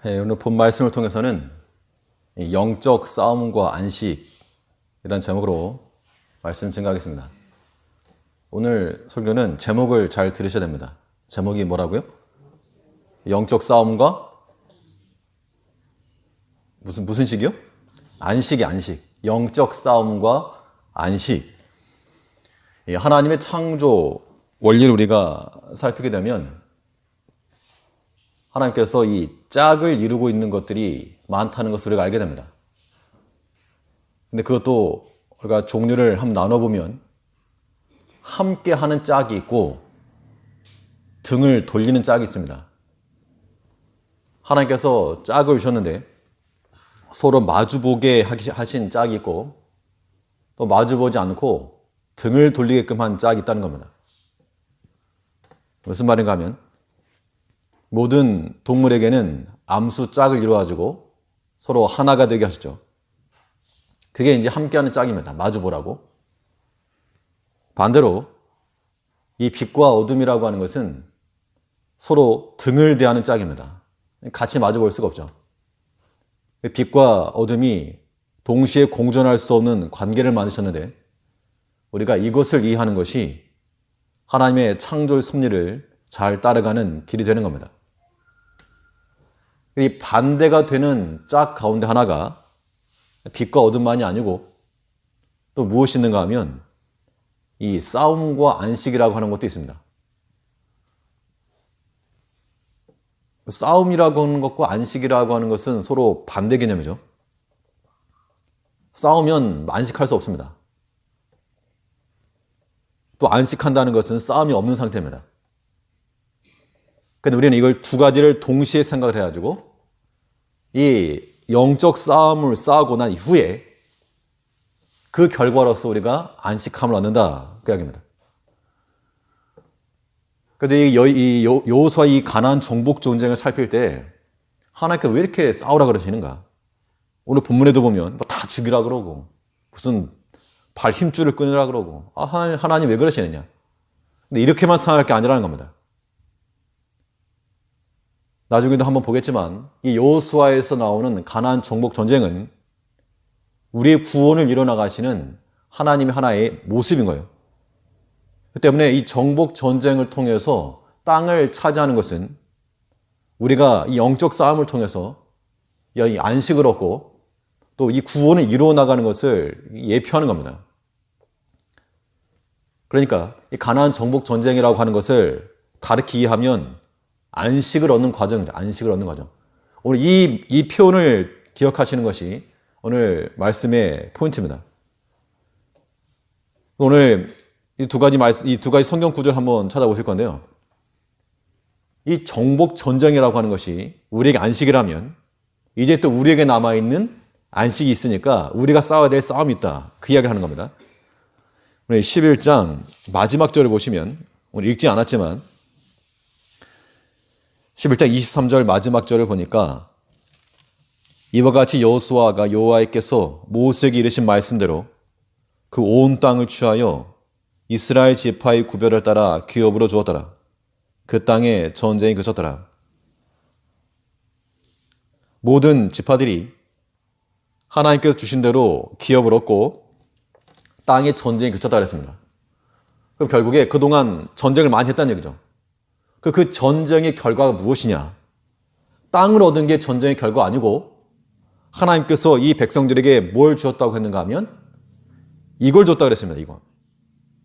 오늘 본 말씀을 통해서는 이 영적 싸움과 안식이라는 제목으로 말씀 증가하겠습니다. 오늘 설교는 제목을 잘 들으셔야 됩니다. 제목이 뭐라고요? 영적 싸움과 무슨 식이요? 안식이 안식. 영적 싸움과 안식. 하나님의 창조 원리를 우리가 살피게 되면 하나님께서 이 짝을 이루고 있는 것들이 많다는 것을 우리가 알게 됩니다. 근데 그것도 우리가 종류를 한번 나눠보면 함께 하는 짝이 있고 등을 돌리는 짝이 있습니다. 하나님께서 짝을 주셨는데 서로 마주보게 하신 짝이 있고 또 마주보지 않고 등을 돌리게끔 한 짝이 있다는 겁니다. 무슨 말인가 하면 모든 동물에게는 암수 짝을 이루어가지고 서로 하나가 되게 하시죠. 그게 이제 함께하는 짝입니다. 마주보라고. 반대로 이 빛과 어둠이라고 하는 것은 서로 등을 대하는 짝입니다. 같이 마주볼 수가 없죠. 빛과 어둠이 동시에 공존할 수 없는 관계를 만드셨는데 우리가 이것을 이해하는 것이 하나님의 창조의 섭리를 잘 따라가는 길이 되는 겁니다. 이 반대가 되는 짝 가운데 하나가 빛과 어둠만이 아니고 또 무엇이 있는가 하면 이 싸움과 안식이라고 하는 것도 있습니다. 싸움이라고 하는 것과 안식이라고 하는 것은 서로 반대 개념이죠. 싸우면 안식할 수 없습니다. 또 안식한다는 것은 싸움이 없는 상태입니다. 근데 우리는 이걸 두 가지를 동시에 생각을 해가지고 이 영적 싸움을 싸우고 난 이후에 그 결과로서 우리가 안식함을 얻는다. 그 이야기입니다. 그래서 이 여호수아 이 가나안 정복 전쟁을 살필 때 하나님께서 왜 이렇게 싸우라 그러시는가? 오늘 본문에도 보면 뭐 다 죽이라 그러고 무슨 발 힘줄을 끊으라 그러고 하나님 왜 그러시느냐? 근데 이렇게만 생각할 게 아니라는 겁니다. 나중에도 한번 보겠지만 이 여호수아에서 나오는 가나안 정복 전쟁은 우리의 구원을 이뤄나가시는 하나님의 하나의 모습인 거예요. 그 때문에 이 정복 전쟁을 통해서 땅을 차지하는 것은 우리가 이 영적 싸움을 통해서 이 안식을 얻고 또 이 구원을 이루어나가는 것을 예표하는 겁니다. 그러니까 이 가나안 정복 전쟁이라고 하는 것을 다르게 이해하면 안식을 얻는 과정입니다. 안식을 얻는 과정. 오늘 이 표현을 기억하시는 것이 오늘 말씀의 포인트입니다. 오늘 이 두 가지 성경 구절 한번 찾아보실 건데요. 이 정복 전쟁이라고 하는 것이 우리에게 안식이라면 이제 또 우리에게 남아있는 안식이 있으니까 우리가 싸워야 될 싸움이 있다. 그 이야기를 하는 겁니다. 오늘 11장 마지막 절을 보시면 오늘 읽지 않았지만 11장 23절 마지막 절을 보니까 이와 같이 여호수아가 여호와께서 모세에게 이르신 말씀대로 그 온 땅을 취하여 이스라엘 지파의 구별을 따라 기업으로 주었더라. 그 땅에 전쟁이 그쳤더라. 모든 지파들이 하나님께서 주신 대로 기업을 얻고 땅에 전쟁이 그쳤다 그랬습니다. 그럼 결국에 그동안 전쟁을 많이 했다는 얘기죠. 그 전쟁의 결과가 무엇이냐? 땅을 얻은 게 전쟁의 결과 아니고 하나님께서 이 백성들에게 뭘 주었다고 했는가 하면 이걸 줬다고 그랬습니다. 이거.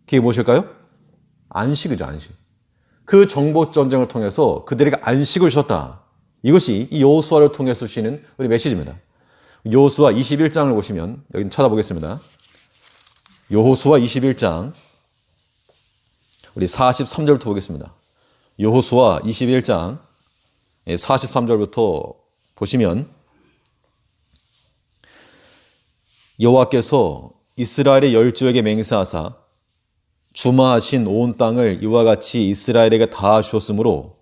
그게 무엇일까요? 안식이죠. 안식. 그 정복 전쟁을 통해서 그들에게 안식을 주셨다. 이것이 이 여호수아를 통해서 주시는 우리 메시지입니다. 여호수아 21장을 보시면 여기 찾아보겠습니다. 여호수아 21장 우리 43절부터 보겠습니다. 여호수아 21장 43절부터 보시면 여호와께서 이스라엘의 열조에게 맹세하사 주마하신 온 땅을 이와 같이 이스라엘에게 다 주었으므로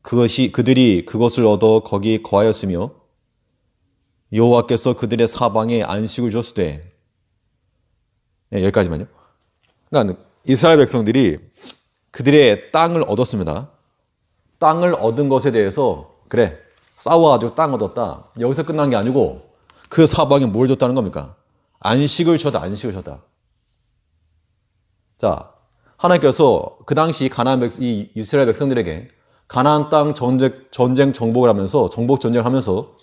그들이 그것을 얻어 거기 거하였으며 여호와께서 그들의 사방에 안식을 주었으되 여기까지만요. 그러니까 이스라엘 백성들이 그들의 땅을 얻었습니다. 땅을 얻은 것에 대해서 그래 싸워가지고 땅 얻었다. 여기서 끝난 게 아니고 그 사방에 뭘 줬다는 겁니까? 안식을 줬다. 안식을 줬다. 자, 하나님께서 그 당시 이 이스라엘 백성들에게 가나안 땅 전쟁 정복을 하면서 정복 전쟁을 하면서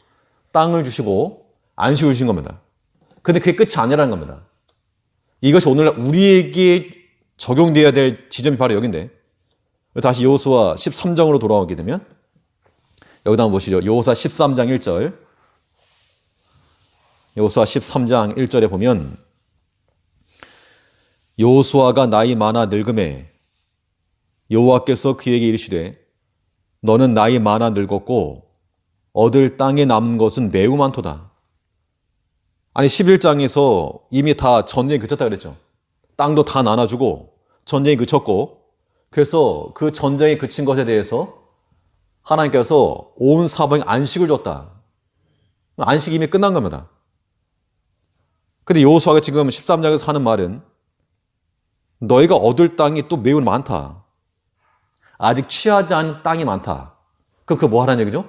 땅을 주시고 안식을 주신 겁니다. 근데 그게 끝이 아니라는 겁니다. 이것이 오늘날 우리에게 적용되어야 될 지점이 바로 여기인데, 다시 여호수아 13장으로 돌아오게 되면 여기다 한번 보시죠. 여호수아 13장 1절. 여호수아 13장 1절에 보면 여호수아가 나이 많아 늙음에 여호와께서 그에게 이르시되 너는 나이 많아 늙었고 얻을 땅에 남은 것은 매우 많도다. 아니 11장에서 이미 다 전쟁이 그쳤다 그랬죠. 땅도 다 나눠주고 전쟁이 그쳤고, 그래서 그 전쟁이 그친 것에 대해서 하나님께서 온 사방에 안식을 줬다. 안식이 이미 끝난 겁니다. 근데 여호수아가 지금 13장에서 하는 말은 너희가 얻을 땅이 또 매우 많다. 아직 취하지 않은 땅이 많다. 그거 뭐 하라는 얘기죠?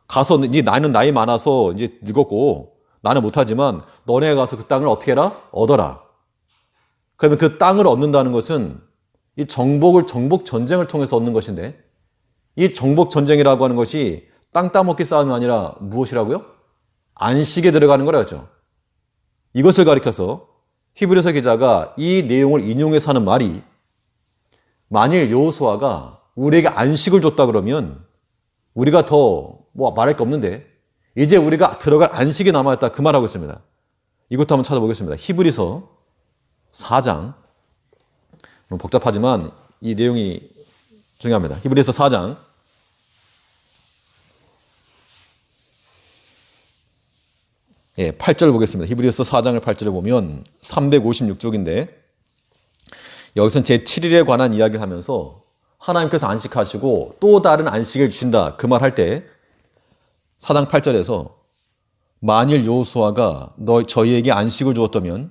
가서 나는 나이 많아서 이제 늙었고 나는 못하지만 너네가 가서 그 땅을 어떻게 해라? 얻어라. 그러면 그 땅을 얻는다는 것은 이 정복 전쟁을 통해서 얻는 것인데, 이 정복 전쟁이라고 하는 것이 땅 따먹기 싸움이 아니라 무엇이라고요? 안식에 들어가는 거라죠. 이것을 가리켜서 히브리서 기자가 이 내용을 인용해서 하는 말이, 만일 여호수아가 우리에게 안식을 줬다 그러면 우리가 더 뭐 말할 게 없는데 이제 우리가 들어갈 안식이 남아있다, 그 말하고 있습니다. 이것도 한번 찾아보겠습니다. 히브리서 4장. 복잡하지만 이 내용이 중요합니다. 히브리서 4장. 예, 8절 보겠습니다. 히브리서 4장을 8절에 보면 356쪽인데, 여기서는 제7일에 관한 이야기를 하면서 하나님께서 안식하시고 또 다른 안식을 주신다, 그 말 할 때 4장 8절에서 만일 여호수아가 저희에게 안식을 주었다면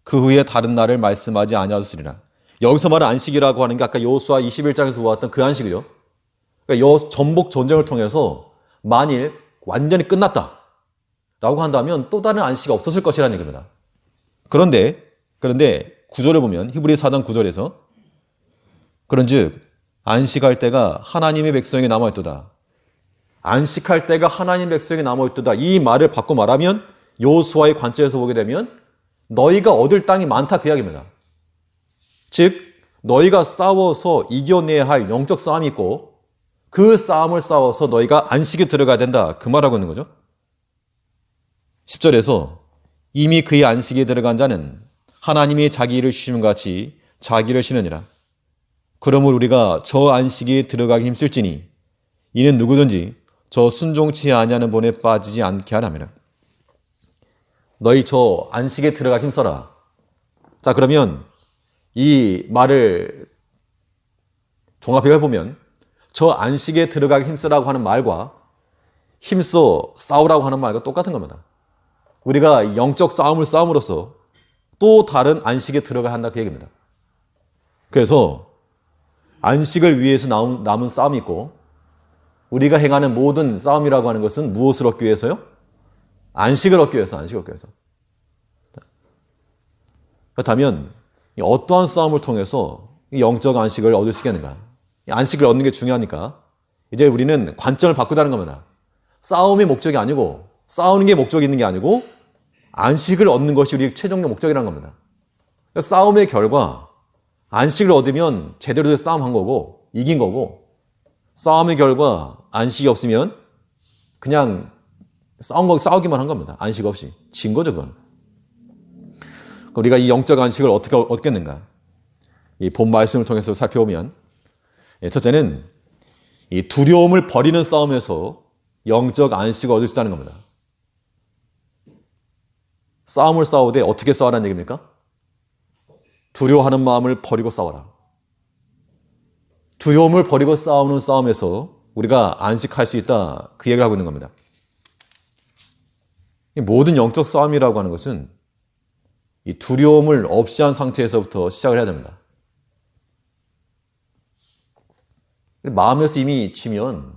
그 후에 다른 날을 말씀하지 아니하였으리라. 여기서 말하는 안식이라고 하는 게 아까 여호수아 21장에서 보았던 그 안식이죠. 그러니까 전복 전쟁을 통해서 만일 완전히 끝났다 라고 한다면 또 다른 안식이 없었을 것이라는 얘기입니다. 그런데 9절을 보면 히브리 4장 9절에서 그런즉 안식할 때가 하나님의 백성에게 남아있도다. 안식할 때가 하나님 백성에게 남아있도다. 이 말을 바꿔 말하면 여호수아의 관점에서 보게 되면 너희가 얻을 땅이 많다, 그 이야기입니다. 즉 너희가 싸워서 이겨내야 할 영적 싸움이 있고 그 싸움을 싸워서 너희가 안식에 들어가야 된다, 그 말하고 있는 거죠. 10절에서 이미 그의 안식에 들어간 자는 하나님이 자기 일을 쉬심과 같이 자기를 쉬느니라. 그러므로 우리가 저 안식에 들어가기 힘쓸지니 이는 누구든지 저 순종치 아니하는 본에 빠지지 않게 하라매라. 너희 저 안식에 들어가기 힘써라. 자, 그러면 이 말을 종합해 보면 저 안식에 들어가기 힘쓰라고 하는 말과 힘써 싸우라고 하는 말과 똑같은 겁니다. 우리가 영적 싸움을 싸움으로써 또 다른 안식에 들어가야 한다, 그 얘기입니다. 그래서 안식을 위해서 남은 싸움이 있고, 우리가 행하는 모든 싸움이라고 하는 것은 무엇을 얻기 위해서요? 안식을 얻기 위해서, 안식을 얻기 위해서. 그렇다면 어떠한 싸움을 통해서 영적 안식을 얻을 수 있겠는가? 안식을 얻는 게 중요하니까 이제 우리는 관점을 바꾸자는 겁니다. 싸움의 목적이 아니고, 싸우는 게 목적이 있는 게 아니고 안식을 얻는 것이 우리의 최종적 목적이라는 겁니다. 그러니까 싸움의 결과 안식을 얻으면 제대로 된 싸움한 거고 이긴 거고, 싸움의 결과 안식이 없으면 그냥 싸우기만 한 겁니다. 안식 없이 진 거죠, 그건. 우리가 이 영적 안식을 어떻게 얻겠는가? 이 본 말씀을 통해서 살펴보면, 첫째는 이 두려움을 버리는 싸움에서 영적 안식을 얻을 수 있다는 겁니다. 싸움을 싸우되 어떻게 싸우라는 얘기입니까? 두려워하는 마음을 버리고 싸워라. 두려움을 버리고 싸우는 싸움에서 우리가 안식할 수 있다, 그 얘기를 하고 있는 겁니다. 모든 영적 싸움이라고 하는 것은 이 두려움을 없이 한 상태에서부터 시작을 해야 됩니다. 마음에서 이미 지면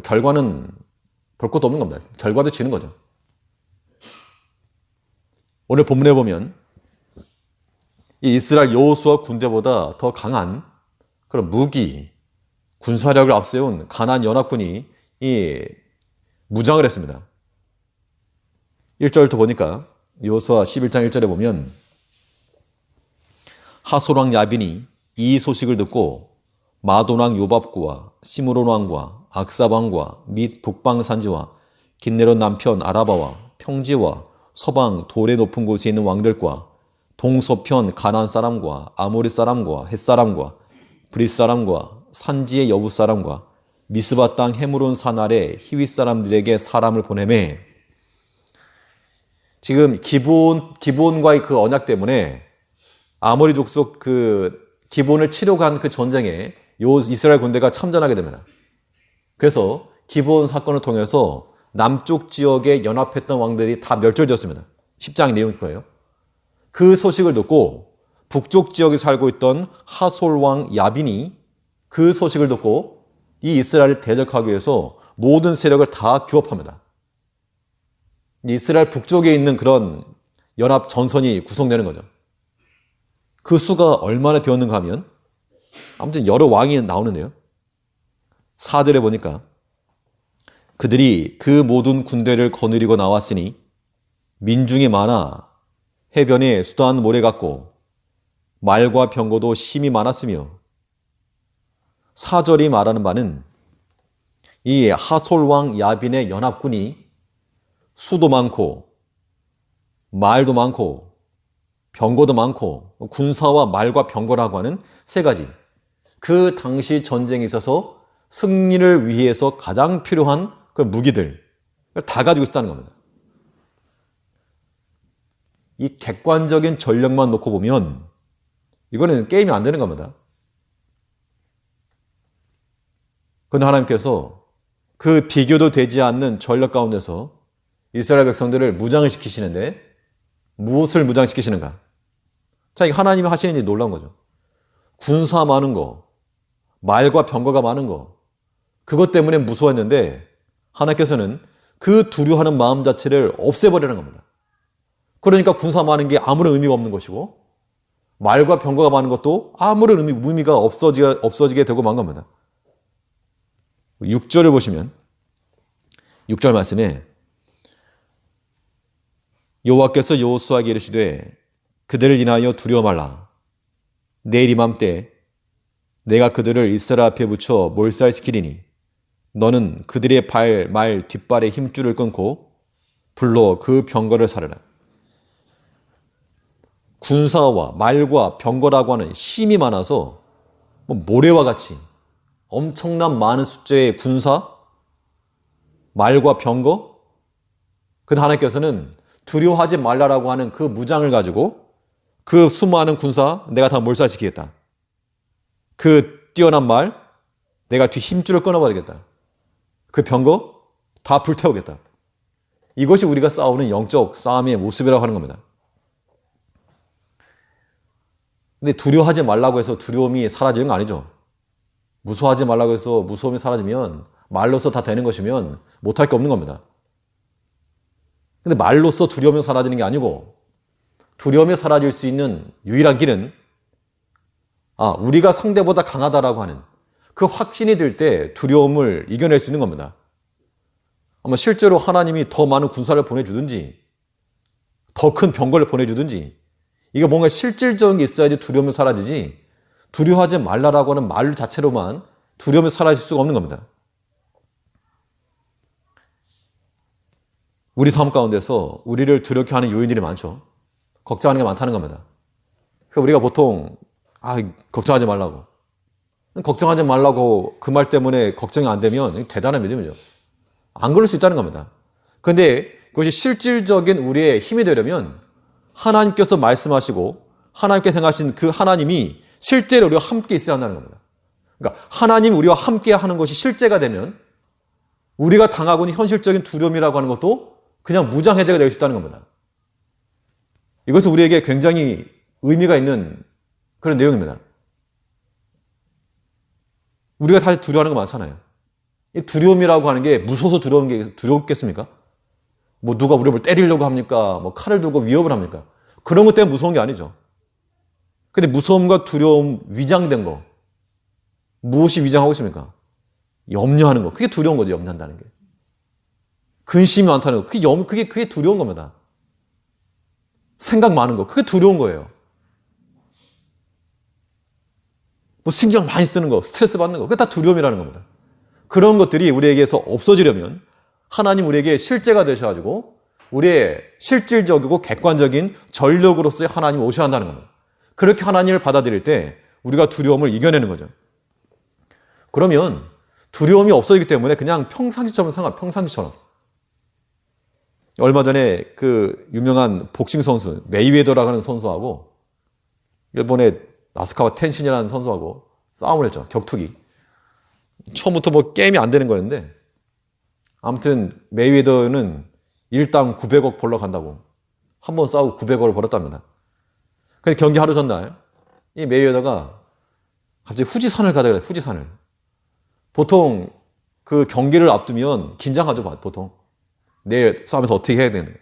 결과는 볼 것도 없는 겁니다. 결과도 지는 거죠. 오늘 본문에 보면 이 이스라엘 여호수아 군대보다 더 강한 그런 무기, 군사력을 앞세운 가나안 연합군이 이 무장을 했습니다. 1절부터 보니까 여호수아 11장 1절에 보면 하솔 왕 야빈이 이 소식을 듣고 마돈 왕 요밥구와 시므론 왕과 악삽 왕과 및 북방 산지와 긴네롯 남편 아라바와 평지와 서방 돌의 높은 곳에 있는 왕들과 동서편 가나안 사람과 아모리 사람과 헷 사람과 브릿 사람과 산지의 여부 사람과 미스바 땅 헤므론 산 아래 히윗 사람들에게 사람을 보내매 지금 기브온과의 그 언약 때문에 아모리 족속 그 기브온을 치려고 한 그 전쟁에 이스라엘 군대가 참전하게 됩니다. 그래서 기브온 사건을 통해서 남쪽 지역에 연합했던 왕들이 다 멸절되었습니다. 10장 내용일 거예요. 그 소식을 듣고 북쪽 지역에 살고 있던 하솔 왕 야빈이 그 소식을 듣고 이 이스라엘을 대적하기 위해서 모든 세력을 다 규합합니다. 이스라엘 북쪽에 있는 그런 연합 전선이 구성되는 거죠. 그 수가 얼마나 되었는가 하면 아무튼 여러 왕이 나오는데요. 4절에 보니까 그들이 그 모든 군대를 거느리고 나왔으니 민중이 많아 해변에 수다한 모래 같고 말과 병거도 심이 많았으며 4절이 말하는 바는 이 하솔 왕 야빈의 연합군이 수도 많고 말도 많고 병거도 많고 군사와 말과 병거라고 하는 세 가지 그 당시 전쟁에 있어서 승리를 위해서 가장 필요한 그 무기들 다 가지고 있었다는 겁니다. 이 객관적인 전력만 놓고 보면 이거는 게임이 안 되는 겁니다. 그런데 하나님께서 그 비교도 되지 않는 전력 가운데서 이스라엘 백성들을 무장을 시키시는데 무엇을 무장시키시는가? 자, 이게 하나님이 하시는 일이 놀라운 거죠. 군사 많은 거, 말과 병거가 많은 거, 그것 때문에 무서웠는데 하나님께서는 그 두려워하는 마음 자체를 없애버리는 겁니다. 그러니까 군사 많은 게 아무런 의미가 없는 것이고 말과 병거가 많은 것도 아무런 의미가 없어지게 되고 만 겁니다. 6절을 보시면 6절 말씀에 여호와께서 여호수아에게 이르시되 그들을 인하여 두려워 말라. 내일 이맘때 내가 그들을 이스라엘 앞에 붙여 몰살시키리니 너는 그들의 말 뒷발에 힘줄을 끊고 불러 그 병거를 사르라. 군사와 말과 병거라고 하는 힘이 많아서 모래와 같이 엄청난 많은 숫자의 군사, 말과 병거, 그 하나님께서는 두려워하지 말라라고 하는 그 무장을 가지고 그 수많은 군사 내가 다 몰살시키겠다. 그 뛰어난 말 내가 뒤 힘줄을 끊어버리겠다. 그 병거 다 불태우겠다. 이것이 우리가 싸우는 영적 싸움의 모습이라고 하는 겁니다. 근데 두려워하지 말라고 해서 두려움이 사라지는 거 아니죠. 무서워하지 말라고 해서 무서움이 사라지면 말로써 다 되는 것이면 못할 게 없는 겁니다. 근데 말로써 두려움이 사라지는 게 아니고 두려움이 사라질 수 있는 유일한 길은 우리가 상대보다 강하다라고 하는 그 확신이 들 때 두려움을 이겨낼 수 있는 겁니다. 아마 실제로 하나님이 더 많은 군사를 보내주든지 더 큰 병거를 보내주든지 이게 뭔가 실질적인 게 있어야지 두려움이 사라지지 두려워하지 말라라고 하는 말 자체로만 두려움이 사라질 수가 없는 겁니다. 우리 삶 가운데서 우리를 두렵게 하는 요인들이 많죠. 걱정하는 게 많다는 겁니다. 그러니까 우리가 보통 걱정하지 말라고 그 말 때문에 걱정이 안 되면 대단한 믿음이죠. 안 그럴 수 있다는 겁니다. 그런데 그것이 실질적인 우리의 힘이 되려면 하나님께서 말씀하시고 하나님께서 생각하신 그 하나님이 실제로 우리와 함께 있어야 한다는 겁니다. 그러니까 하나님 우리와 함께 하는 것이 실제가 되면 우리가 당하고 있는 현실적인 두려움이라고 하는 것도 그냥 무장해제가 될 수 있다는 겁니다. 이것은 우리에게 굉장히 의미가 있는 그런 내용입니다. 우리가 사실 두려워하는 거 많잖아요. 이 두려움이라고 하는 게 무서워서 두려운 게 두렵겠습니까? 뭐 누가 우리를 때리려고 합니까? 뭐 칼을 들고 위협을 합니까? 그런 것 때문에 무서운 게 아니죠. 근데 무서움과 두려움 위장된 거. 무엇이 위장하고 있습니까? 염려하는 거. 그게 두려운 거죠, 염려한다는 게. 근심이 많다는 거. 그게 두려운 겁니다. 생각 많은 거. 그게 두려운 거예요. 뭐 신경 많이 쓰는 거, 스트레스 받는 거. 그게 다 두려움이라는 겁니다. 그런 것들이 우리에게서 없어지려면 하나님 우리에게 실제가 되셔가지고 우리의 실질적이고 객관적인 전력으로서의 하나님이 오셔야 한다는 겁니다. 그렇게 하나님을 받아들일 때 우리가 두려움을 이겨내는 거죠. 그러면 두려움이 없어지기 때문에 그냥 평상시처럼. 얼마 전에 그 유명한 복싱 선수, 메이웨더라고 하는 선수하고 일본의 나스카와 텐신이라는 선수하고 싸움을 했죠. 격투기. 처음부터 뭐 게임이 안 되는 거였는데 아무튼 메이웨더는 일당 900억 벌러 간다고 한 번 싸우고 900억을 벌었답니다. 근데 경기 하루 전날 이 메이웨더가 갑자기 후지산을 가다 그래요. 후지산을. 보통 그 경기를 앞두면 긴장하죠. 보통. 내일 싸움에서 어떻게 해야 되는데.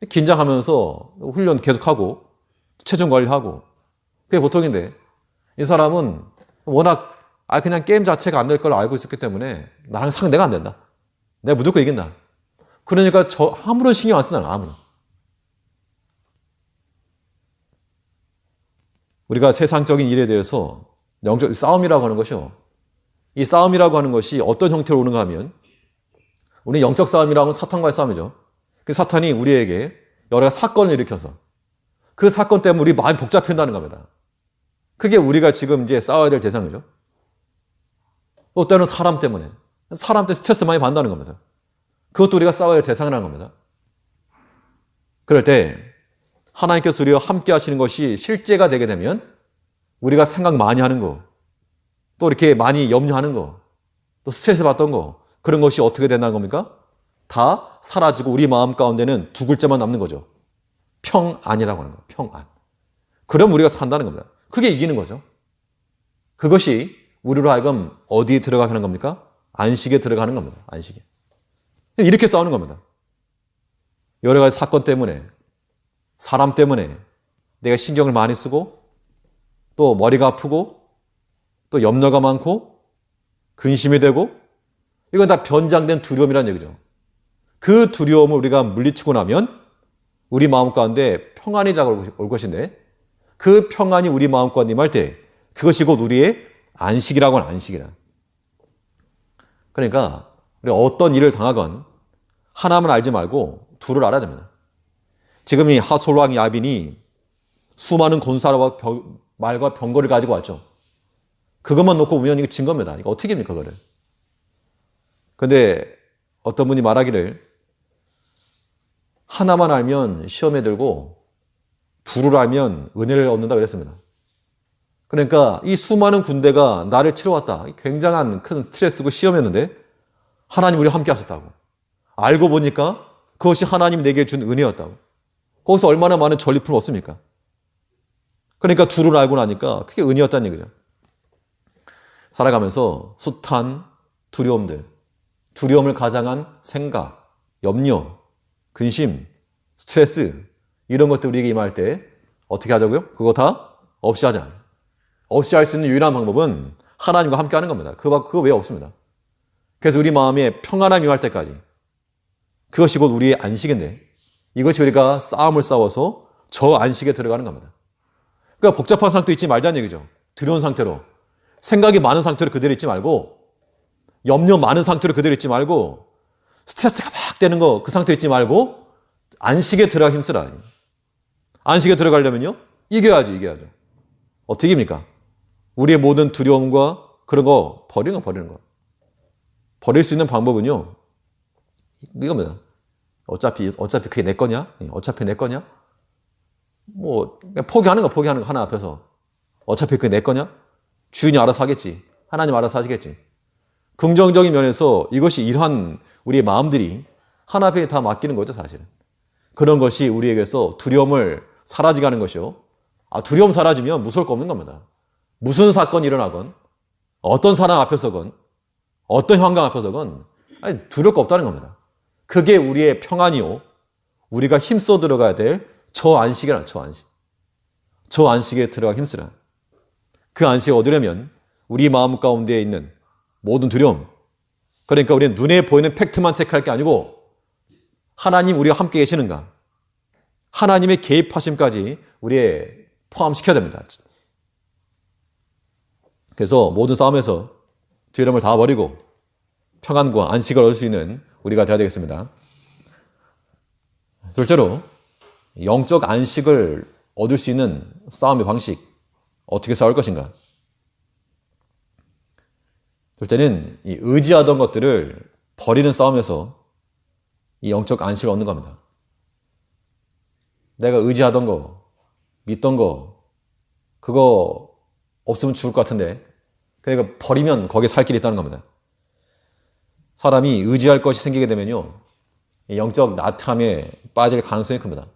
긴장하면서 훈련 계속하고 체중 관리하고 그게 보통인데 이 사람은 워낙 그냥 게임 자체가 안 될 걸 알고 있었기 때문에 나랑 상대가 안 된다. 내가 무조건 이긴다. 그러니까 아무런 신경 안 쓰나 아무런. 우리가 세상적인 일에 대해서 영적 싸움이라고 하는 것이요. 이 싸움이라고 하는 것이 어떤 형태로 오는가 하면 우리 영적 싸움이라고 하면 사탄과의 싸움이죠. 그 사탄이 우리에게 여러 가지 사건을 일으켜서 그 사건 때문에 우리 마음이 복잡해진다는 겁니다. 그게 우리가 지금 이제 싸워야 될 대상이죠. 또 때로는 사람 때문에 스트레스 많이 받는다는 겁니다. 그것도 우리가 싸워야 할 대상이라는 겁니다. 그럴 때 하나님께서 우리와 함께 하시는 것이 실제가 되게 되면 우리가 생각 많이 하는 거, 또 이렇게 많이 염려하는 거, 또 스트레스 받던 거, 그런 것이 어떻게 된다는 겁니까? 다 사라지고 우리 마음 가운데는 두 글자만 남는 거죠. 평안이라고 하는 거예요. 평안. 그럼 우리가 산다는 겁니다. 그게 이기는 거죠. 그것이 우리로 하여금 어디에 들어가게 하는 겁니까? 안식에 들어가는 겁니다. 안식에. 이렇게 싸우는 겁니다. 여러 가지 사건 때문에, 사람 때문에 내가 신경을 많이 쓰고 또 머리가 아프고 또 염려가 많고 근심이 되고 이건 다 변장된 두려움이라는 얘기죠. 그 두려움을 우리가 물리치고 나면 우리 마음 가운데 평안이 올 것인데 그 평안이 우리 마음 가운데 임할 때 그것이 곧 우리의 안식이라고 하는 안식이라. 그러니까 우리 어떤 일을 당하건 하나만 알지 말고 둘을 알아야 됩니다. 지금 이 하솔왕 야빈이 수많은 군사와 말과 병거를 가지고 왔죠. 그것만 놓고 보면 이거 진 겁니다. 이거 어떻게 합니까, 그거를? 근데 어떤 분이 말하기를 하나만 알면 시험에 들고 둘을 알면 은혜를 얻는다 그랬습니다. 그러니까 이 수많은 군대가 나를 치러 왔다. 굉장한 큰 스트레스고 시험이었는데 하나님 우리와 함께 하셨다고. 알고 보니까 그것이 하나님이 내게 준 은혜였다고. 거기서 얼마나 많은 전리품을 얻습니까? 그러니까 둘을 알고 나니까 그게 은혜였다는 얘기죠. 살아가면서 숱한 두려움을 가장한 생각, 염려, 근심, 스트레스 이런 것들 우리에게 임할 때 어떻게 하자고요? 그거 다 없이 하자. 없이 할 수 있는 유일한 방법은 하나님과 함께 하는 겁니다. 그거 외에 없습니다. 그래서 우리 마음에 평안함이 임할 때까지 그것이 곧 우리의 안식인데 이것이 우리가 싸움을 싸워서 저 안식에 들어가는 겁니다. 그러니까 복잡한 상태로 있지 말자는 얘기죠. 두려운 상태로. 생각이 많은 상태로 그대로 있지 말고 염려 많은 상태로 그대로 있지 말고 스트레스가 막 되는 거 그 상태에 있지 말고 안식에 들어가 힘쓰라. 안식에 들어가려면요. 이겨야죠. 어떻게 이깁니까? 우리의 모든 두려움과 그런 거 버리는 거. 버릴 수 있는 방법은요. 이겁니다. 어차피 그게 내 거냐? 어차피 내 거냐? 뭐 포기하는 거 하나 앞에서 어차피 그게 내 거냐? 주인이 알아서 하겠지. 하나님 알아서 하시겠지. 긍정적인 면에서 이것이 이러한 우리의 마음들이 하나 앞에 다 맡기는 거죠, 사실은. 그런 것이 우리에게서 두려움을 사라지게 하는 것이요. 두려움 사라지면 무서울 거 없는 겁니다. 무슨 사건이 일어나건 어떤 사람 앞에서건 어떤 환경 앞에서건 두려울 거 없다는 겁니다. 그게 우리의 평안이요. 우리가 힘써 들어가야 될 저 안식이란 저 안식. 저 안식에 들어가 힘쓰라. 그 안식을 얻으려면 우리 마음 가운데 있는 모든 두려움, 그러니까 우리는 눈에 보이는 팩트만 체크할 게 아니고 하나님 우리와 함께 계시는가, 하나님의 개입하심까지 우리에 포함시켜야 됩니다. 그래서 모든 싸움에서 두려움을 다 버리고 평안과 안식을 얻을 수 있는 우리가 되어야 되겠습니다. 둘째로 영적 안식을 얻을 수 있는 싸움의 방식, 어떻게 싸울 것인가. 둘째는 이 의지하던 것들을 버리는 싸움에서 이 영적 안식을 얻는 겁니다. 내가 의지하던 거, 믿던 거, 그거 없으면 죽을 것 같은데, 그러니까 버리면 거기에 살 길이 있다는 겁니다. 사람이 의지할 것이 생기게 되면요, 이 영적 나태함에 빠질 가능성이 큽니다.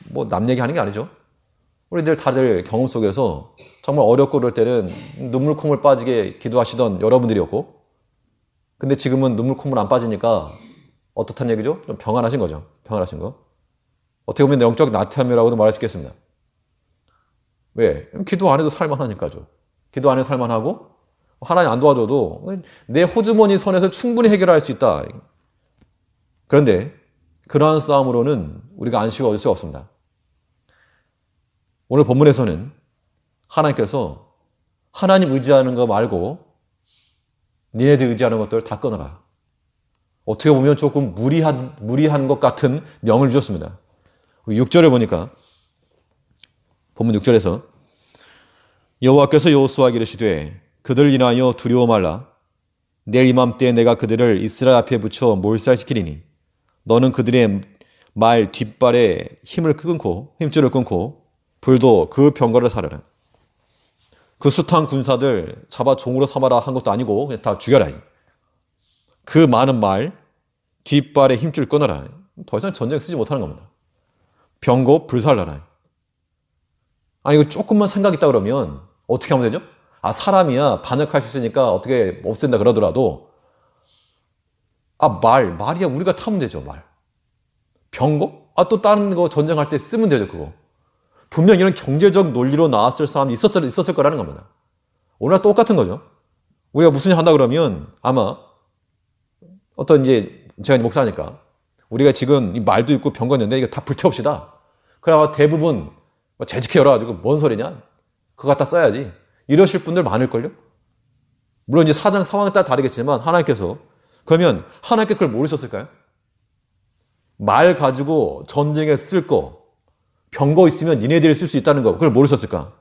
뭐 남 얘기하는 게 아니죠. 우리들 다들 경험 속에서 정말 어렵고 그럴 때는 눈물 콧물 빠지게 기도하시던 여러분들이었고, 근데 지금은 눈물 콧물 안 빠지니까 어떻단 얘기죠? 좀 평안하신 거죠. 평안하신 거. 어떻게 보면 영적 나태함이라고도 말할 수 있겠습니다. 왜? 기도 안 해도 살만하니까죠. 기도 안 해도 살만하고 하나님 안 도와줘도 내 호주머니 선에서 충분히 해결할 수 있다. 그런데 그러한 싸움으로는 우리가 안식을 얻을 수가 없습니다. 오늘 본문에서는 하나님께서 하나님 의지하는 거 말고 니네들 의지하는 것들 다 끊어라. 어떻게 보면 조금 무리한 것 같은 명을 주셨습니다. 6절을 보니까 본문 6절에서 여호와께서 여호수아에게 이르시되 그들을 인하여 두려워 말라. 내일 이맘때에 내가 그들을 이스라엘 앞에 붙여 몰살시키리니 너는 그들의 말 뒷발에 힘줄을 끊고 불도 그 병거를 사르라. 그 숱한 군사들 잡아 종으로 삼아라 한 것도 아니고 그냥 다 죽여라. 그 많은 말 뒷발에 힘줄 끊어라. 더 이상 전쟁 쓰지 못하는 겁니다. 병거 불살라라. 아니 이거 조금만 생각 있다 그러면 어떻게 하면 되죠? 아 사람이야 반역할 수 있으니까 어떻게 없앤다 그러더라도 말이야 우리가 타면 되죠. 말 병거? 또 다른 거 전쟁할 때 쓰면 되죠. 그거 분명 이런 경제적 논리로 나왔을 사람이 있었을 거라는 겁니다. 오늘날 똑같은 거죠. 우리가 무슨 일 한다 그러면 아마 어떤 이제 제가 목사니까 우리가 지금 이 말도 있고 병거 있는데 이거 다 불태웁시다. 그래 대부분 재직해 열어가지고 뭔 소리냐? 그거 갖다 써야지. 이러실 분들 많을걸요? 물론 이제 사정 상황에 따라 다르겠지만 하나님께서 그러면 하나님께 그걸 모르셨을까요? 말 가지고 전쟁에 쓸 거, 병거 있으면 니네들이 쓸 수 있다는 거 그걸 모르셨을까?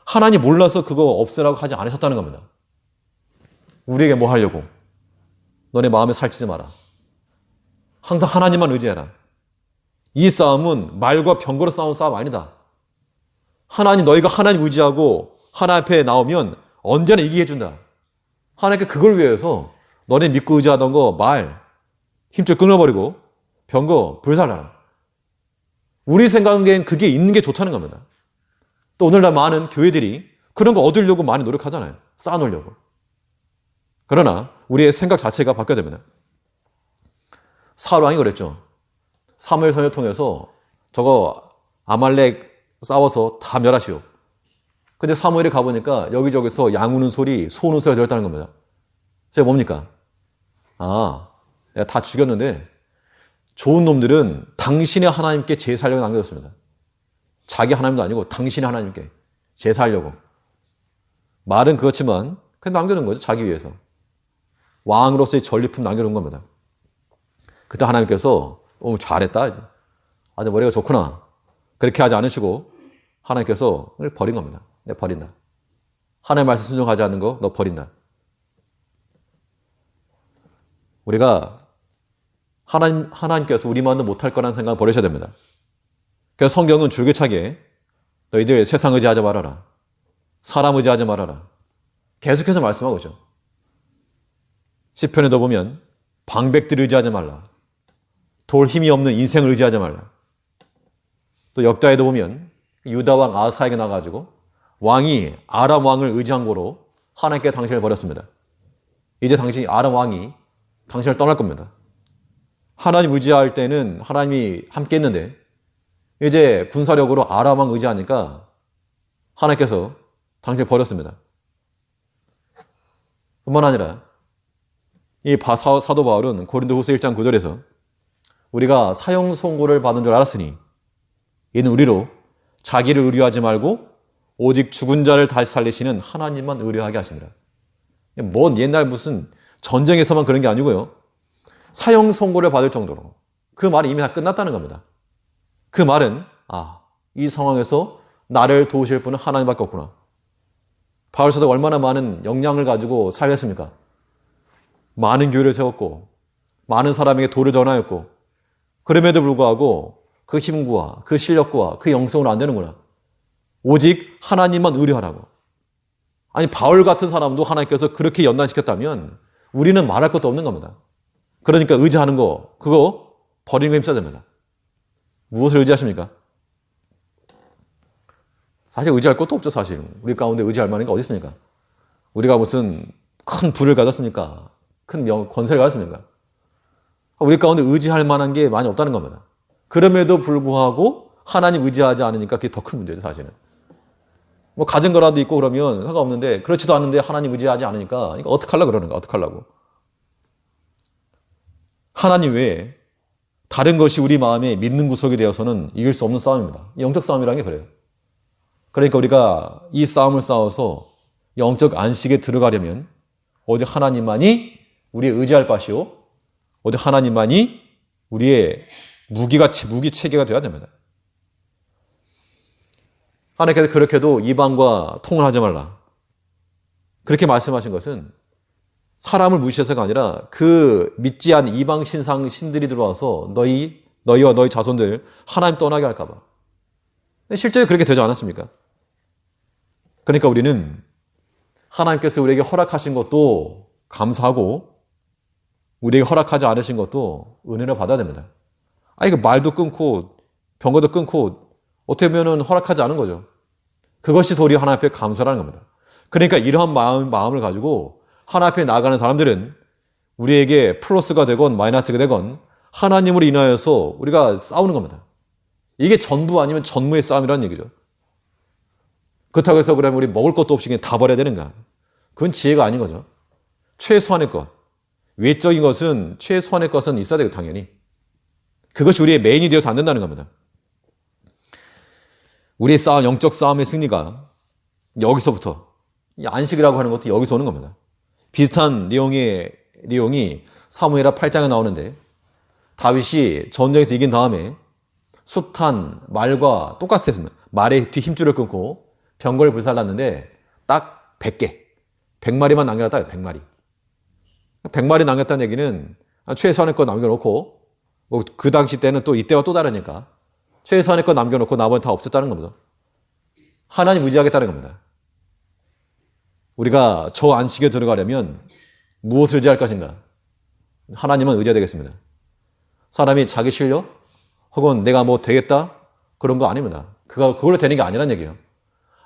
하나님 몰라서 그거 없애라고 하지 않으셨다는 겁니다. 우리에게 뭐 하려고? 너네 마음에 살찌지 마라. 항상 하나님만 의지해라. 이 싸움은 말과 병거로 싸우는 싸움 아니다. 너희가 하나님 의지하고 하나님 앞에 나오면 언제나 이기게 해준다. 하나님께 그걸 위해서 너네 믿고 의지하던 거 힘줄 끊어버리고 병거 불살라라. 우리 생각엔 그게 있는 게 좋다는 겁니다. 또 오늘날 많은 교회들이 그런 거 얻으려고 많이 노력하잖아요. 쌓아놓으려고. 그러나 우리의 생각 자체가 바뀌어야 됩니다. 사울 왕이 그랬죠. 사무엘서를 통해서 저거 아말렉 싸워서 다 멸하시오. 근데 사무엘이 가보니까 여기저기서 양 우는 소리, 소 우는 소리가 들었다는 겁니다. 제가 뭡니까? 내가 다 죽였는데 좋은 놈들은 당신의 하나님께 제사하려고 남겨뒀습니다. 자기 하나님도 아니고 당신의 하나님께 제사하려고. 말은 그렇지만 그냥 남겨놓은 거죠. 자기 위해서. 왕으로서의 전리품 남겨놓은 겁니다. 그때 하나님께서 잘했다. 아주 머리가 좋구나. 그렇게 하지 않으시고 하나님께서 버린 겁니다. 내가 버린다. 하나님의 말씀 순종하지 않는 거 너 버린다. 우리가 하나님께서 우리만은 못할 거라는 생각을 버리셔야 됩니다. 그래서 성경은 줄기차게 너희들 세상 의지하지 말아라. 사람 의지하지 말아라. 계속해서 말씀하고 있죠. 시편에도 보면 방백들 의지하지 말라. 돌 힘이 없는 인생을 의지하지 말라. 또 역다에도 보면 유다 왕 아사에게 나가지고 왕이 아람 왕을 의지한 거로 하나님께 당신을 버렸습니다. 이제 당신 아람 왕이 당신을 떠날 겁니다. 하나님 의지할 때는 하나님이 함께 했는데 이제 군사력으로 아람 왕 의지하니까 하나님께서 당신을 버렸습니다. 뿐만 아니라 이 사도 바울은 고린도후서 1장 9절에서 우리가 사형 선고를 받은 줄 알았으니 이는 우리로 자기를 의뢰하지 말고 오직 죽은 자를 다시 살리시는 하나님만 의뢰하게 하십니다. 뭔 옛날 무슨 전쟁에서만 그런 게 아니고요. 사형 선고를 받을 정도로 그 말이 이미 다 끝났다는 겁니다. 그 말은 이 상황에서 나를 도우실 분은 하나님밖에 없구나. 바울 사도가 얼마나 많은 역량을 가지고 살겠습니까? 많은 교회를 세웠고 많은 사람에게 도를 전하였고 그럼에도 불구하고 그 힘과 그 실력과 그 영성으로 안 되는구나. 오직 하나님만 의뢰하라고. 아니 바울 같은 사람도 하나님께서 그렇게 연단시켰다면 우리는 말할 것도 없는 겁니다. 그러니까 의지하는 거 그거 버리는 거 힘써야 됩니다. 무엇을 의지하십니까? 사실 의지할 것도 없죠. 사실 우리 가운데 의지할 만한 게 어디 있습니까? 우리가 무슨 큰 부를 가졌습니까? 큰 권세를 가졌습니까? 우리 가운데 의지할 만한 게 많이 없다는 겁니다. 그럼에도 불구하고 하나님 의지하지 않으니까 그게 더 큰 문제죠. 사실은 뭐 가진 거라도 있고 그러면 상관없는데 그렇지도 않은데 하나님 의지하지 않으니까 그러니까 어떡하려고 그러는 거야. 어떡하려고. 하나님 외에 다른 것이 우리 마음에 믿는 구석이 되어서는 이길 수 없는 싸움입니다. 영적 싸움이라는 게 그래요. 그러니까 우리가 이 싸움을 싸워서 영적 안식에 들어가려면 오직 하나님만이 우리의 의지할 바시오. 오직 하나님만이 우리의 무기 체계가 되어야 됩니다. 하나님께서 그렇게도 이방과 통을 하지 말라. 그렇게 말씀하신 것은 사람을 무시해서가 아니라 그 믿지 않은 이방 신들이 들어와서 너희와 너희 자손들 하나님 떠나게 할까 봐. 실제로 그렇게 되지 않았습니까? 그러니까 우리는 하나님께서 우리에게 허락하신 것도 감사하고 우리에게 허락하지 않으신 것도 은혜를 받아야 됩니다. 이거 말도 끊고 병거도 끊고 어떻게 보면 허락하지 않은 거죠. 그것이 도리어 하나님 앞에 감사라는 겁니다. 그러니까 이러한 마음을 가지고 하나님 앞에 나아가는 사람들은 우리에게 플러스가 되건 마이너스가 되건 하나님으로 인하여서 우리가 싸우는 겁니다. 이게 전부 아니면 전무의 싸움이라는 얘기죠. 그렇다고 해서 그러면 우리 먹을 것도 없이 그냥 다 버려야 되는가? 그건 지혜가 아닌 거죠. 최소한의 것. 외적인 것은 최소한의 것은 있어야 되고 당연히. 그것이 우리의 메인이 되어서 안 된다는 겁니다. 우리의 싸움, 영적 싸움의 승리가 여기서부터 이 안식이라고 하는 것도 여기서 오는 겁니다. 비슷한 내용이 사무엘하 8장에 나오는데 다윗이 전쟁에서 이긴 다음에 숱한 말과 똑같이 했습니다. 말의 뒤 힘줄을 끊고 병거를 불살랐는데 딱 100개, 100마리만 남겨놨다. 100마리. 100마리 남겼다는 얘기는 최소한의 거 남겨놓고 그 당시 때는 또 이때와 또 다르니까 최소한의 거 남겨놓고 나머지는 다 없앴다는 겁니다. 하나님 의지하겠다는 겁니다. 우리가 저 안식에 들어가려면 무엇을 의지할 것인가? 하나님은 의지해야 되겠습니다. 사람이 자기 실력 혹은 내가 뭐 되겠다 그런 거 아닙니다. 그걸로 되는 게 아니란 얘기예요.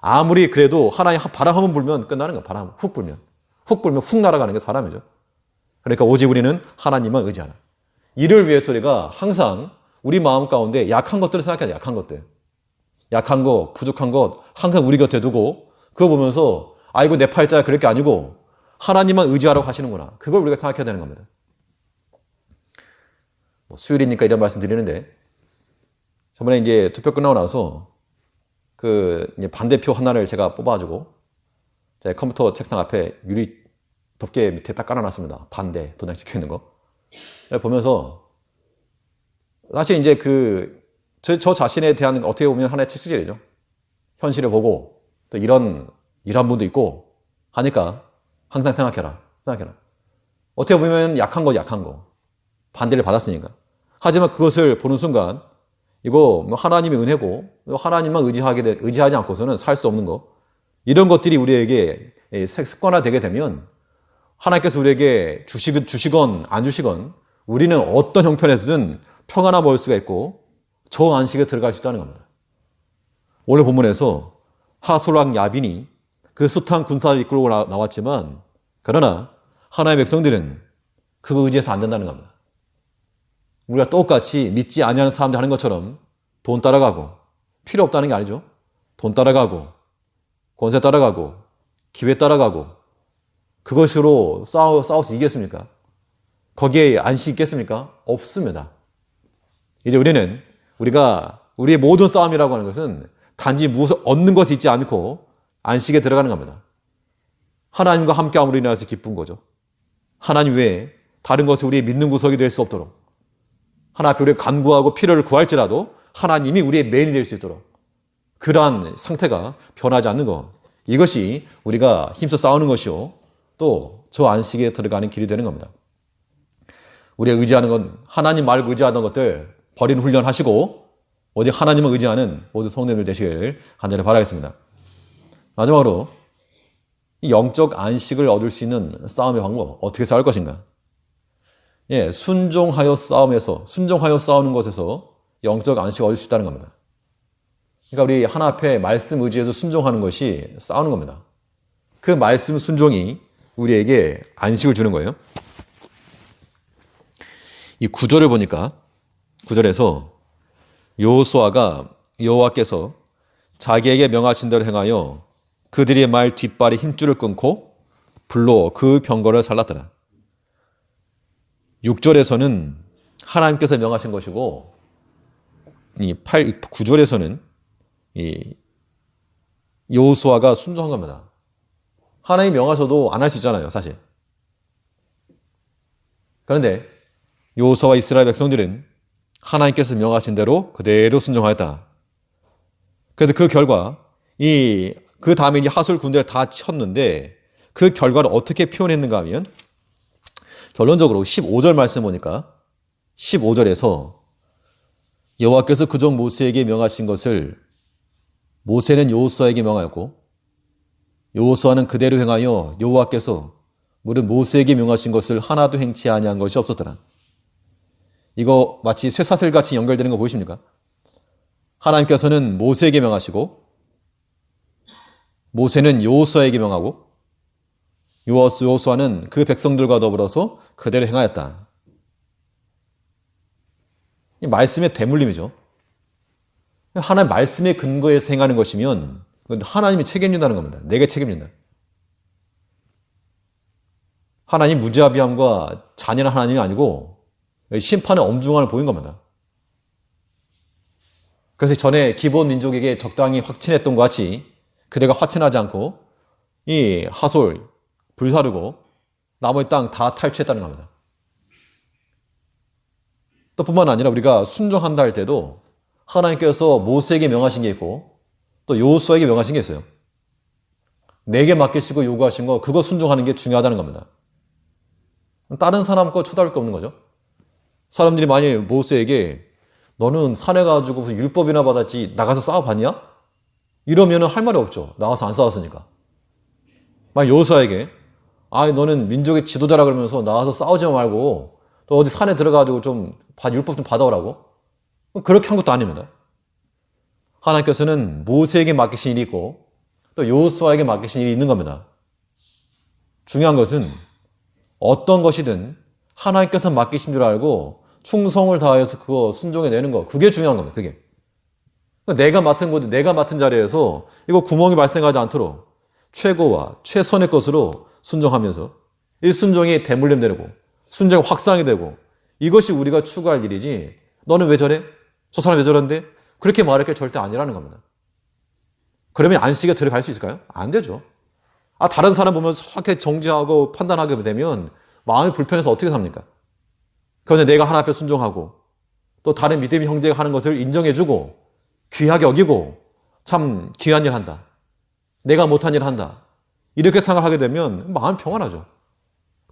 아무리 그래도 하나님 바람 한번 불면 끝나는 거예요. 바람 훅 불면 훅 날아가는 게 사람이죠. 그러니까 오직 우리는 하나님만 의지하라. 이를 위해서 우리가 항상 우리 마음 가운데 약한 것들을 생각해야 돼요. 약한 것들. 약한 것, 부족한 것 항상 우리 곁에 두고 그거 보면서 아이고 내 팔자가 그럴 게 아니고 하나님만 의지하라고 하시는구나. 그걸 우리가 생각해야 되는 겁니다. 수요일이니까 이런 말씀 드리는데 저번에 이제 투표 끝나고 나서 이제 반대표 하나를 제가 뽑아가지고 제 컴퓨터 책상 앞에 유리 덮개 밑에 딱 깔아놨습니다. 반대 도장 찍혀 있는 거. 보면서 사실 이제 저 자신에 대한 어떻게 보면 하나의 채찍질이죠. 현실을 보고 또 이런 분도 있고 하니까 항상 생각해라. 어떻게 보면 약한 거. 반대를 받았으니까. 하지만 그것을 보는 순간 이거 하나님의 은혜고 하나님만 의지하지 않고서는 살 수 없는 거. 이런 것들이 우리에게 습관화되게 되면 하나님께서 우리에게 주시건 안 주시건 우리는 어떤 형편에서든 평안함 먹을 수가 있고 저 안식에 들어갈 수 있다는 겁니다. 오늘 본문에서 하솔왕 야빈이 그 숱한 군사를 이끌고 나왔지만 그러나 하나님의 백성들은 그거 의지해서 안 된다는 겁니다. 우리가 똑같이 믿지 아니하는 사람들 하는 것처럼 돈 따라가고, 필요 없다는 게 아니죠. 돈 따라가고, 권세 따라가고, 기회 따라가고, 그것으로 싸워서 이기겠습니까? 거기에 안식 있겠습니까? 없습니다. 이제 우리의 모든 싸움이라고 하는 것은 단지 무엇을 얻는 것이 있지 않고 안식에 들어가는 겁니다. 하나님과 함께함으로 인해서 기쁜 거죠. 하나님 외에 다른 것이 우리의 믿는 구석이 될 수 없도록, 하나님 앞에 우리가 간구하고 필요를 구할지라도 하나님이 우리의 메인이 될 수 있도록, 그러한 상태가 변하지 않는 것, 이것이 우리가 힘써 싸우는 것이요, 또 저 안식에 들어가는 길이 되는 겁니다. 우리가 의지하는 건 하나님 말고 의지하던 것들 버리는 훈련하시고 오직 하나님을 의지하는 모든 성도님들 되시길 간절히 바라겠습니다. 마지막으로 이 영적 안식을 얻을 수 있는 싸움의 방법, 어떻게 싸울 것인가? 순종하여 싸우는 것에서 영적 안식을 얻을 수 있다는 겁니다. 그러니까 우리 하나 앞에 말씀 의지해서 순종하는 것이 싸우는 겁니다. 그 말씀 순종이 우리에게 안식을 주는 거예요. 이 구절을 보니까, 구절에서 여호수아가 여호와께서 자기에게 명하신 대로 행하여 그들의 말 뒷발의 힘줄을 끊고 불로 그 병거를 살랐더라. 6절에서는 하나님께서 명하신 것이고, 이 9절에서는 이 여호수아가 순종한 겁니다. 하나님 명하셔도 안 할 수 있잖아요, 사실. 그런데 여호수아와 이스라엘 백성들은 하나님께서 명하신 대로 그대로 순종하였다. 그래서 그 결과 그 다음에 하솔 군대를 다 쳤는데 그 결과를 어떻게 표현했는가 하면, 결론적으로 15절 말씀 보니까 15절에서 여호와께서 그종 모세에게 명하신 것을 모세는 여호수아에게 명하였고 여호수아는 그대로 행하여 여호와께서 무릇 모세에게 명하신 것을 하나도 행치 아니한 것이 없었더라. 이거 마치 쇠사슬같이 연결되는 거 보이십니까? 하나님께서는 모세에게 명하시고 모세는 여호수아에게 명하고 여호수아는 그 백성들과 더불어서 그대로 행하였다. 이 말씀의 대물림이죠. 하나님 말씀의 근거에서 행하는 것이면 하나님이 책임진다는 겁니다. 내게 책임진다. 하나님 무자비함과 잔인한 하나님이 아니고 심판의 엄중함을 보인 겁니다. 그래서 전에 기본 민족에게 적당히 확신했던 것 같이 그대가 확신하지 않고 이 하솔 불사르고 나머지 땅 다 탈취했다는 겁니다. 또 뿐만 아니라 우리가 순종한다 할 때도 하나님께서 모세에게 명하신 게 있고 또 여호수아에게 명하신 게 있어요. 내게 맡기시고 요구하신 거, 그거 순종하는 게 중요하다는 겁니다. 다른 사람 거 쳐다볼 게 없는 거죠. 사람들이 만약에 모세에게 너는 산에 가지고 무슨 율법이나 받았지 나가서 싸워봤냐? 이러면 할 말이 없죠. 나가서 안 싸웠으니까. 만약 여호수아에게 너는 민족의 지도자라 그러면서 나가서 싸우지 말고 또 어디 산에 들어가지고 율법 좀 받아오라고? 그렇게 한 것도 아닙니다. 하나님께서는 모세에게 맡기신 일이 있고 또 여호수아에게 맡기신 일이 있는 겁니다. 중요한 것은 어떤 것이든 하나님께서 맡기신 줄 알고 충성을 다해서 그거 순종해내는 거, 그게 중요한 겁니다. 그게. 내가 맡은 곳, 내가 맡은 자리에서 이거 구멍이 발생하지 않도록 최고와 최선의 것으로 순종하면서 이 순종이 대물림 되고 순종이 확산이 되고, 이것이 우리가 추구할 일이지 너는 왜 저래? 저 사람 왜 저런데? 그렇게 말할 게 절대 아니라는 겁니다. 그러면 안식에 들어갈 수 있을까요? 안 되죠. 다른 사람 보면서 저렇게 정죄하고 판단하게 되면 마음이 불편해서 어떻게 삽니까? 그런데 내가 하나 앞에 순종하고 또 다른 믿음의 형제가 하는 것을 인정해주고 귀하게 여기고 참 귀한 일 한다. 내가 못한 일 한다. 이렇게 생각하게 되면 마음이 평안하죠.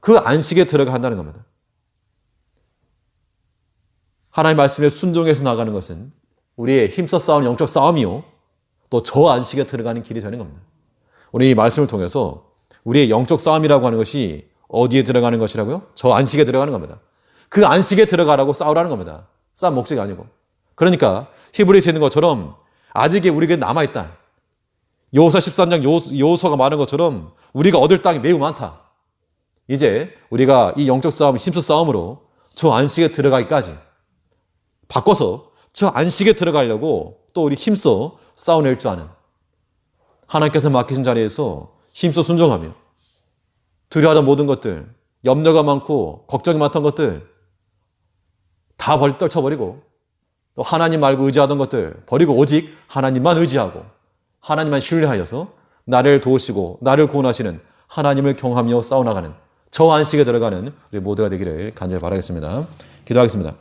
그 안식에 들어간다는 겁니다. 하나님 말씀에 순종해서 나가는 것은 우리의 힘써 싸우는 영적 싸움이요, 또 저 안식에 들어가는 길이 되는 겁니다. 우리 이 말씀을 통해서 우리의 영적 싸움이라고 하는 것이 어디에 들어가는 것이라고요? 저 안식에 들어가는 겁니다. 그 안식에 들어가라고 싸우라는 겁니다. 싸움 목적이 아니고. 그러니까 히브리서에 있는 것처럼 아직 우리에게 남아있다. 여호수아 13장 여호수아가 말하는 것처럼 우리가 얻을 땅이 매우 많다. 이제 우리가 이 영적 싸움, 힘써 싸움으로 저 안식에 들어가기까지 바꿔서 저 안식에 들어가려고 또 우리 힘써 싸워낼 줄 아는 하나님께서 맡기신 자리에서 힘써 순종하며 두려워하던 모든 것들, 염려가 많고 걱정이 많던 것들 다 떨쳐버리고 또 하나님 말고 의지하던 것들 버리고 오직 하나님만 의지하고 하나님만 신뢰하여서 나를 도우시고 나를 구원하시는 하나님을 경험하며 싸워나가는 저 안식에 들어가는 우리 모두가 되기를 간절히 바라겠습니다. 기도하겠습니다.